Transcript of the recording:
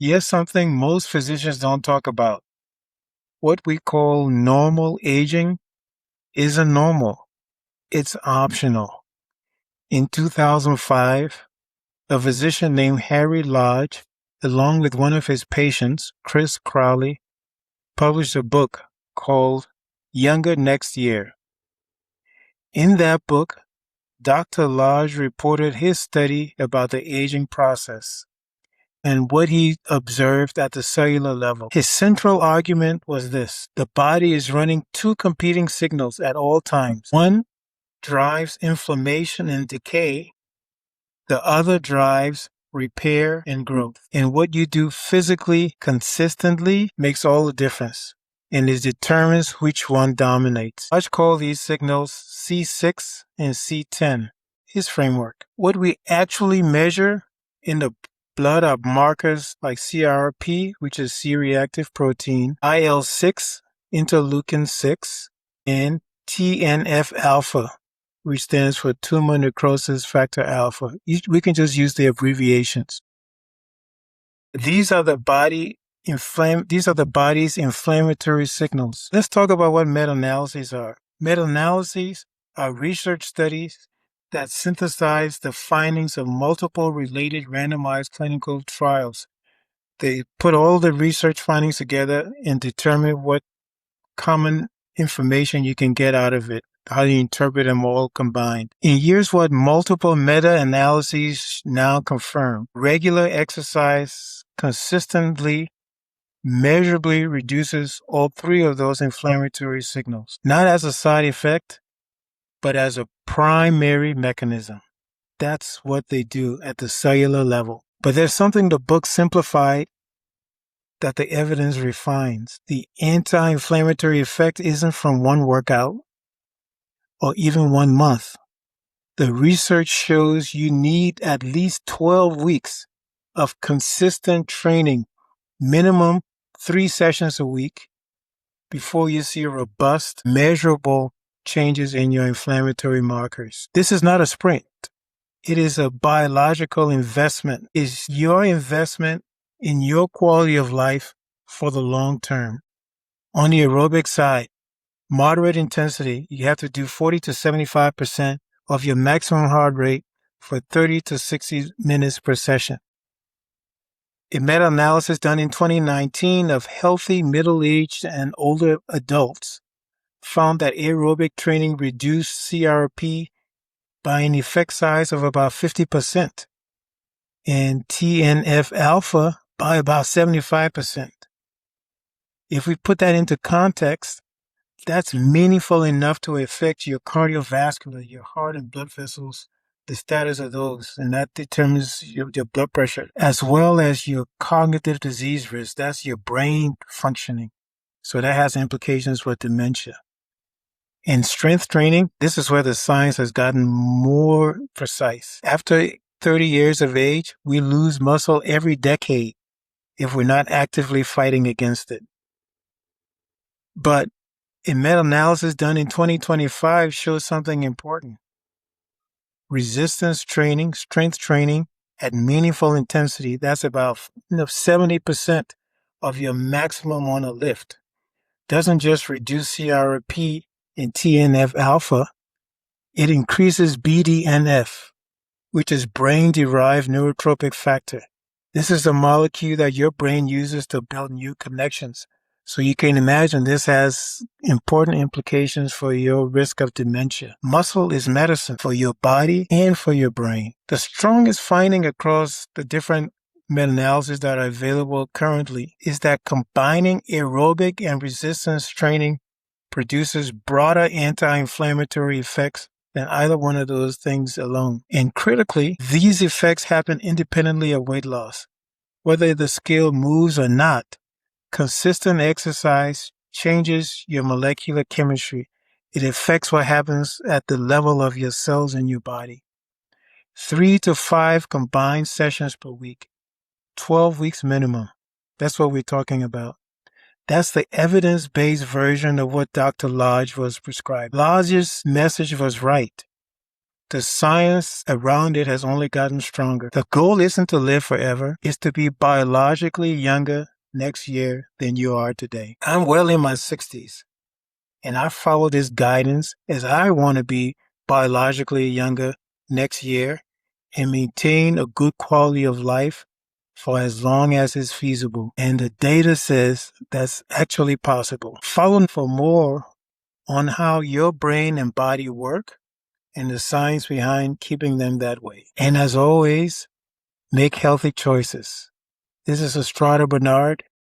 Here's something most physicians don't talk about. What we call normal aging isn't normal. It's optional. In 2005, a physician named Harry Lodge, along with one of his patients, Chris Crowley, published a book called Younger Next Year. In that book, Dr. Lodge reported his study about the aging process and what he observed at the cellular level. His central argument was this: the body is running two competing signals at all times. One drives inflammation and decay. The other drives repair and growth. And what you do physically consistently makes all the difference, and it determines which one dominates. I call these signals C6 and C10, his framework. What we actually measure in the blood are markers like CRP, which is C-reactive protein, IL-6, interleukin-6, and TNF-alpha, which stands for tumor necrosis factor alpha. We can just use the abbreviations. These are the body's inflammatory signals. Let's talk about what meta-analyses are. Meta-analyses are research studies that synthesize the findings of multiple related randomized clinical trials. They put all the research findings together and determine what common information you can get out of it, how you interpret them all combined. And here's what multiple meta-analyses now confirm. Regular exercise consistently, measurably reduces all three of those inflammatory signals, not as a side effect, but as a primary mechanism. That's what they do at the cellular level. But there's something the book simplified that the evidence refines. The anti-inflammatory effect isn't from one workout or even 1 month. The research shows you need at least 12 weeks of consistent training, minimum 3 sessions a week, before you see robust, measurable changes in your inflammatory markers. This is not a sprint. It is a biological investment. It's your investment in your quality of life for the long term. On the aerobic side, moderate intensity, you have to do 40 to 75% of your maximum heart rate for 30 to 60 minutes per session. A meta-analysis done in 2019 of healthy middle-aged and older adults found that aerobic training reduced CRP by an effect size of about 50% and TNF-alpha by about 75%. If we put that into context, that's meaningful enough to affect your cardiovascular, your heart and blood vessels, the status of those, and that determines your blood pressure, as well as your cognitive disease risk. That's your brain functioning. So that has implications for dementia. In strength training, this is where the science has gotten more precise. After 30 years of age, we lose muscle every decade if we're not actively fighting against it. But a meta-analysis done in 2025 shows something important. Resistance training, strength training at meaningful intensity, that's about 70% of your maximum on a lift, doesn't just reduce CRP and TNF-alpha, it increases BDNF, which is brain-derived neurotrophic factor. This is a molecule that your brain uses to build new connections. So you can imagine this has important implications for your risk of dementia. Muscle is medicine for your body and for your brain. The strongest finding across the different meta-analyses that are available currently is that combining aerobic and resistance training produces broader anti-inflammatory effects than either one of those things alone. And critically, these effects happen independently of weight loss. Whether the scale moves or not, consistent exercise changes your molecular chemistry. It affects what happens at the level of your cells in your body. 3 to 5 combined sessions per week, 12 weeks minimum. That's what we're talking about. That's the evidence-based version of what Dr. Lodge was prescribed. Lodge's message was right. The science around it has only gotten stronger. The goal isn't to live forever, it's to be biologically younger next year than you are today. I'm well in my 60s, and I follow this guidance as I want to be biologically younger next year and maintain a good quality of life for as long as is feasible. And the data says that's actually possible. Follow for more on how your brain and body work and the science behind keeping them that way. And as always, make healthy choices. This is Estrada Bernard,